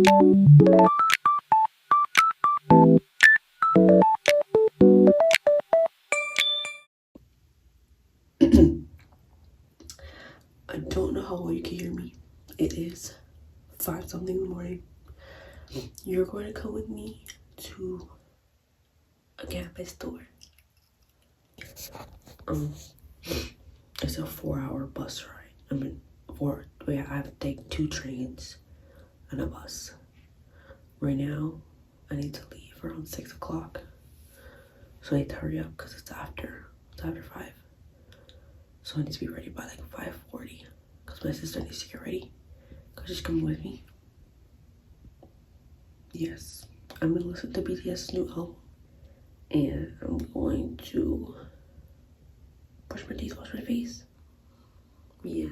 I don't know how well you can hear me. It is 5 something in the morning. You're going to come with me to a campus tour. It's a 4-hour bus ride. I have to take 2 trains and a bus. Right now, I need to leave around 6 o'clock. So I need to hurry up because it's after 5. So I need to be ready by like 5:40 because my sister needs to get ready because she's coming with me. Yes, I'm gonna listen to BTS's new album and I'm going to brush my teeth, wash my face. Yeah.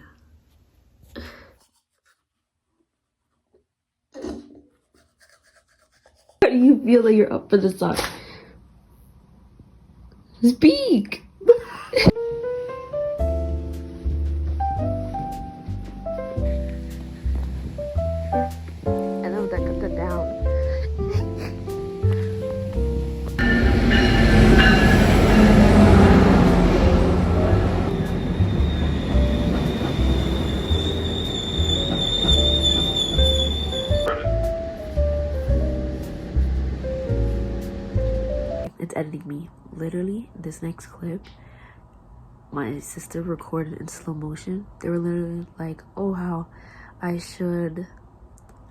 How do you feel that you're up for the sun? Speak! I love that, cut that down. It's editing me. Literally, this next clip, my sister recorded in slow motion. They were literally like, oh, how I should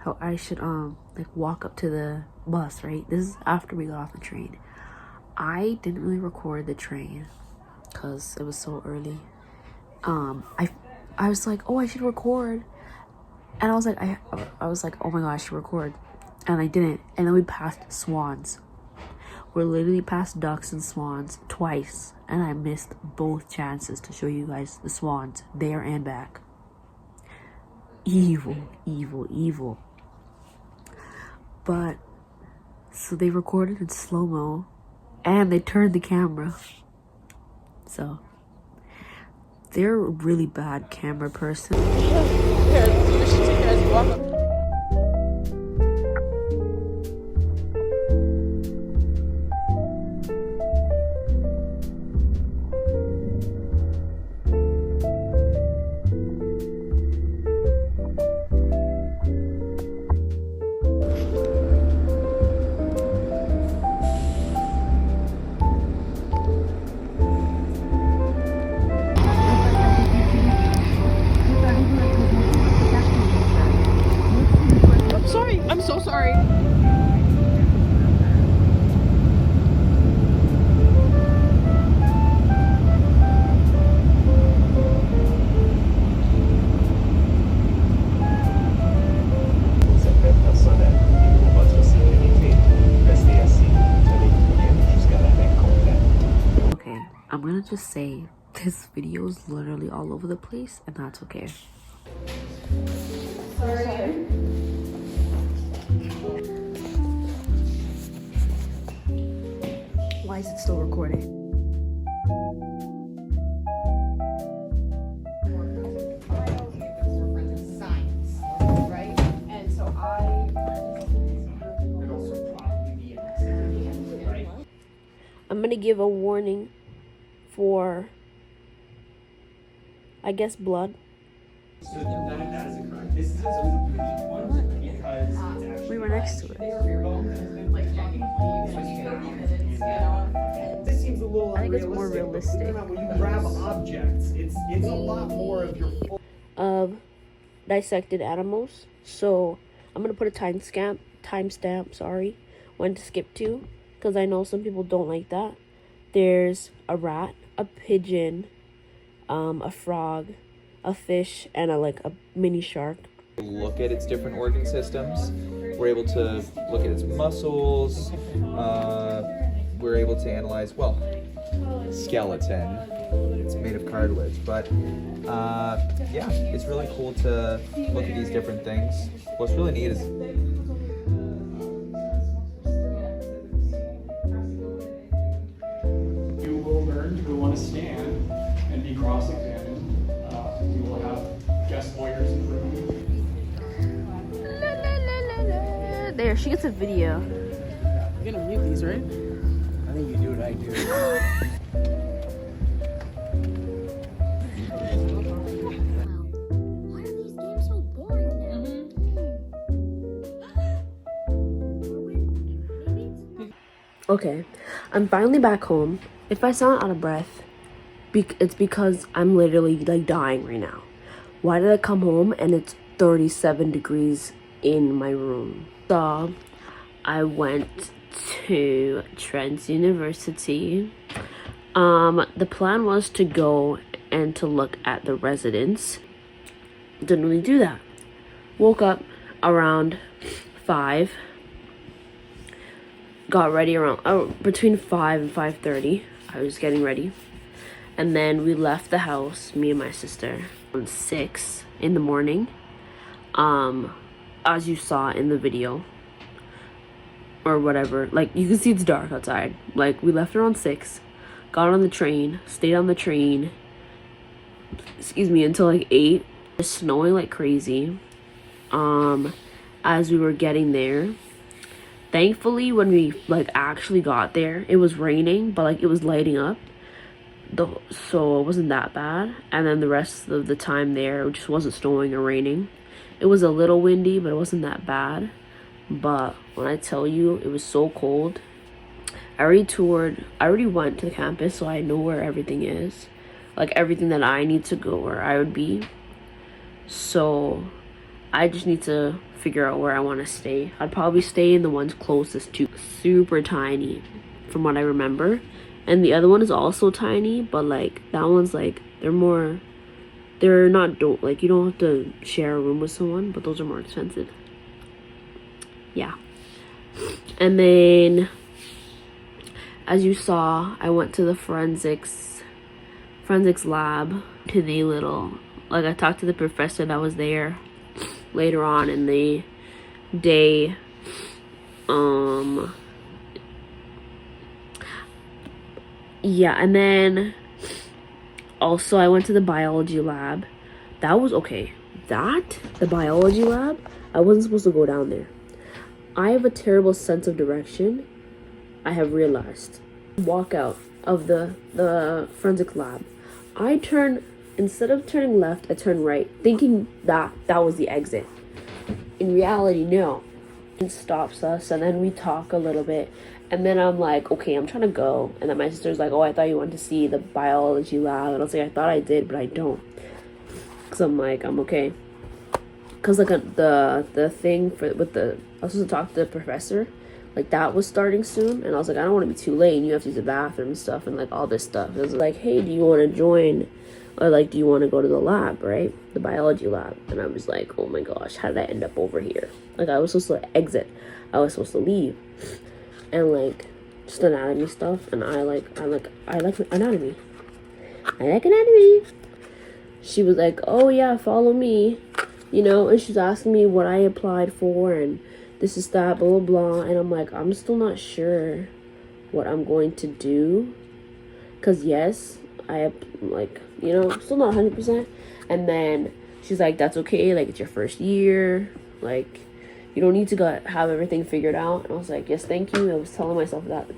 like walk up to the bus, right? This is after we got off the train. I didn't really record the train because it was so early. I was like, oh, I should record. And I was like, oh my gosh, I should record. And I didn't. And then we passed swans. We're literally past ducks and swans twice. And I missed both chances to show you guys the swans there and back. Evil, evil, evil. But, so they recorded in slow-mo. And they turned the camera. So, they're a really bad camera person. I'm so sorry. Okay, I'm gonna just say this video is literally all over the place, and that's okay. Sorry. Why is it still recording? I'm gonna give a warning for, I guess, blood. We were next to it. This seems a little I think it's more realistic. When you grab objects, it's a lot more of your of dissected animals. So I'm gonna put a timestamp, sorry, when to skip to, because I know some people don't like that. There's a rat, a pigeon, a frog, a fish, and a mini shark. Look at its different organ systems. We're able to look at its muscles. We're able to analyze, well, skeleton. It's made of cartilage, but yeah, it's really cool to look at these different things. What's really neat is you will learn to go on a stand and be cross-examined. We will have guest lawyers in the room. La, la, la, la, la. there. She gets a video. You're gonna mute these, right? I think you do what I do. Why are these games so boring now? Okay, I'm finally back home. If I sound out of breath, it's because I'm literally like dying right now. Why did I come home and it's 37 degrees in my room? So I went to Trent University. The plan was to go and to look at the residence. Didn't really do that. Woke up around 5. Got ready around between 5 and 5:30. I was getting ready. And then we left the house, me and my sister, around 6 in the morning. As you saw in the video. Or whatever. Like, you can see it's dark outside. Like, we left around 6. Got on the train. Stayed on the train. Until like 8. It's snowing like crazy. As we were getting there. Thankfully, when we like actually got there, it was raining, but like it was lighting up. So it wasn't that bad. And then the rest of the time there, it just wasn't snowing or raining. It was a little windy, but it wasn't that bad. But when I tell you, it was so cold. I already went to the campus, so I know where everything is. Like everything that I need to go where I would be. So I just need to figure out where I want to stay. I'd probably stay in the ones closest to. Super tiny from what I remember. And the other one is also tiny, but like that one's like they're not like you don't have to share a room with someone, but those are more expensive. Yeah. And then as you saw, I went to the forensics lab, to the little, like I talked to the professor that was there later on in the day. Yeah, and then also I went to the biology lab. That was okay. The biology lab, I wasn't supposed to go down there. I have a terrible sense of direction, I have realized. Walk out of the forensic lab. Instead of turning left, I turned right, thinking that was the exit. In reality, no. It stops us, and then we talk a little bit, and then I'm like, okay, I'm trying to go. And then my sister's like, oh, I thought you wanted to see the biology lab. And I was like, I thought I did, but I don't. Because I'm like, I'm okay. Because like the thing I was supposed to talk to the professor, like that was starting soon, and I was like, I don't want to be too late, and you have to use the bathroom and stuff, and like all this stuff. It was like, hey, do you want to join, or like, do you want to go to the lab, right? The biology lab. And I was like, oh my gosh, how did I end up over here? Like I was supposed to exit, I was supposed to leave, and like just anatomy stuff, and I like anatomy. I like anatomy. She was like, oh yeah, follow me. You know, and she's asking me what I applied for, and this is that, blah, blah, blah. And I'm like, I'm still not sure what I'm going to do. Because, yes, I, like, you know, I'm still not 100%. And then she's like, that's okay. Like, it's your first year. Like, you don't need to have everything figured out. And I was like, yes, thank you. I was telling myself that.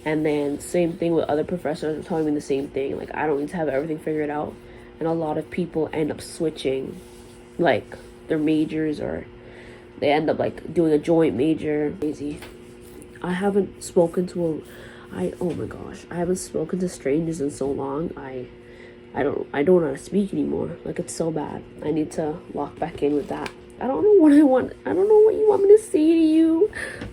And then same thing with other professors are telling me the same thing. Like, I don't need to have everything figured out. And a lot of people end up switching like their majors, or they end up like doing a joint major. Crazy. I haven't spoken to oh my gosh, I haven't spoken to strangers in so long. I don't know how to speak anymore. Like, it's so bad. I need to lock back in with that. I don't know what I want. I don't know what you want me to say to you.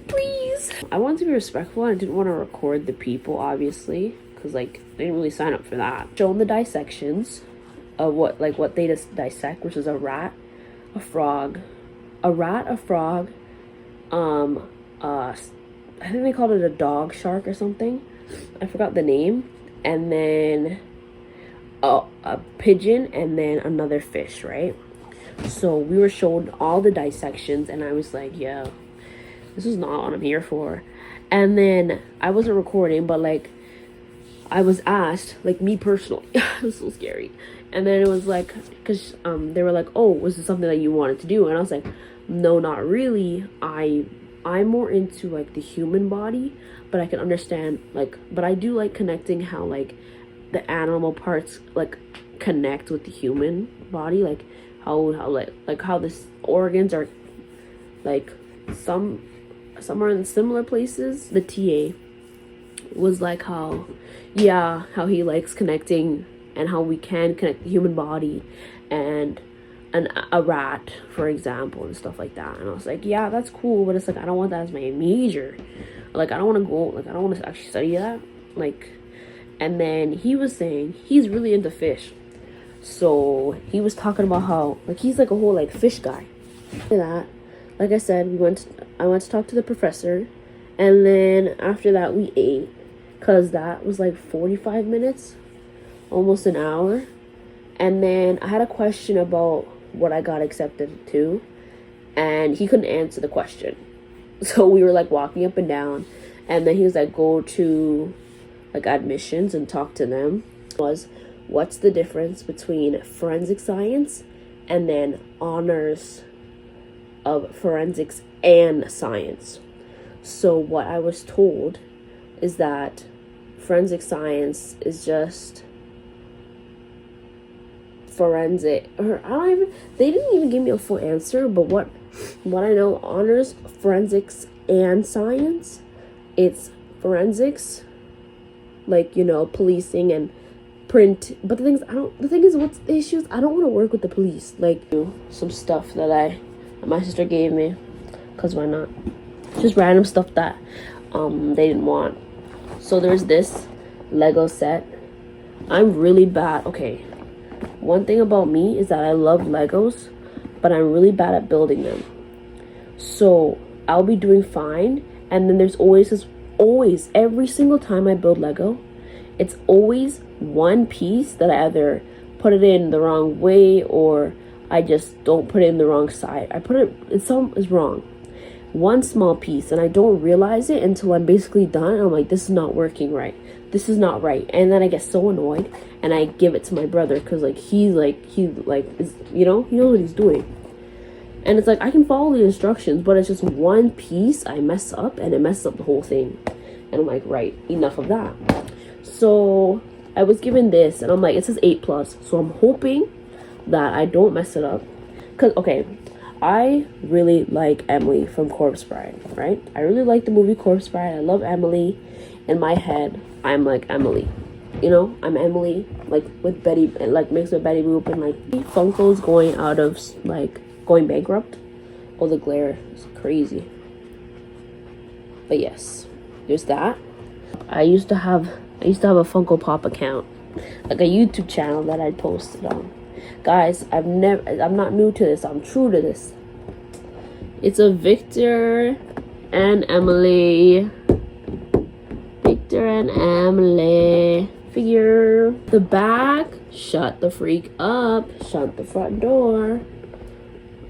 Please. I wanted to be respectful. I didn't want to record the people, obviously, because like they didn't really sign up for that. Showing the dissections of what they just dissect, which is a rat, a frog, I think they called it a dog shark or something. I forgot the name. And then a pigeon, and then another fish, right? So we were shown all the dissections, and I was like, yeah, this is not what I'm here for. And then I wasn't recording, but like I was asked, like me personally, it was so scary. And then it was like, because they were like, oh, was this something that you wanted to do? And I was like, no, not really. I I'm more into like the human body, but I can understand like, but I do like connecting how like the animal parts like connect with the human body, like how like how the organs are like some are in similar places. The TA was like how he likes connecting and how we can connect the human body and a rat, for example, and stuff like that. And I was like, yeah, that's cool, but it's like I don't want that as my major. Like I don't want to go, like I don't want to actually study that. Like, and then he was saying he's really into fish, so he was talking about how like he's like a whole like fish guy. That, like I said, I went to talk to the professor, and then after that we ate, cause that was like 45 minutes, almost an hour. And then I had a question about what I got accepted to, and he couldn't answer the question. So we were like walking up and down, and then he was like, go to like admissions and talk to them. What's the difference between forensic science and then honors of forensics and science? So what I was told is that forensic science is just forensic, or they didn't even give me a full answer, but what I know, honors forensics and science, it's forensics, like, you know, policing and print. But the thing is what's the issue is I don't want to work with the police. Like, some stuff that my sister gave me, because why not? Just random stuff that they didn't want. So there's this Lego set. I'm really bad. Okay, one thing about me is that I love Legos, but I'm really bad at building them. So I'll be doing fine, and then there's always every single time I build Lego, it's always one piece that I either put it in the wrong way or I just don't put it in the wrong side. Some is wrong. One small piece, and I don't realize it until I'm basically done, and I'm like, this is not working right. This is not right. And then I get so annoyed, and I give it to my brother, because like he knows what he's doing. And it's like I can follow the instructions, but it's just one piece I mess up, and it messes up the whole thing. And I'm like, right, enough of that. So I was given this, and I'm like, it says 8+, so I'm hoping that I don't mess it up. Because, okay, I really like Emily from Corpse Bride, right? I really like the movie Corpse Bride. I love Emily. In my head, I'm like Emily. You know, I'm Emily, like with Betty, like mixed with Betty Boop, and like Funko's going bankrupt. Oh, the glare is crazy. But yes, there's that. I used to have a Funko Pop account, like a YouTube channel that I posted on. Guys, I'm not new to this. I'm true to this. It's a Victor and Emily figure. The back, shut the freak up. Shut the front door.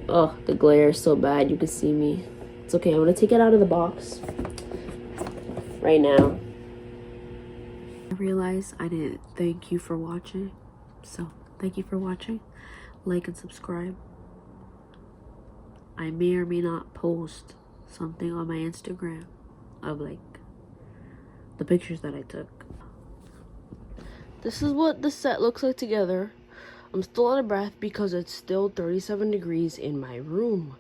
Oh, the glare is so bad. You can see me. It's okay. I'm gonna take it out of the box right now. I realized I didn't thank you for watching, so thank you for watching. Like and subscribe. I may or may not post something on my Instagram of like the pictures that I took. This is what the set looks like together. I'm still out of breath because it's still 37 degrees in my room.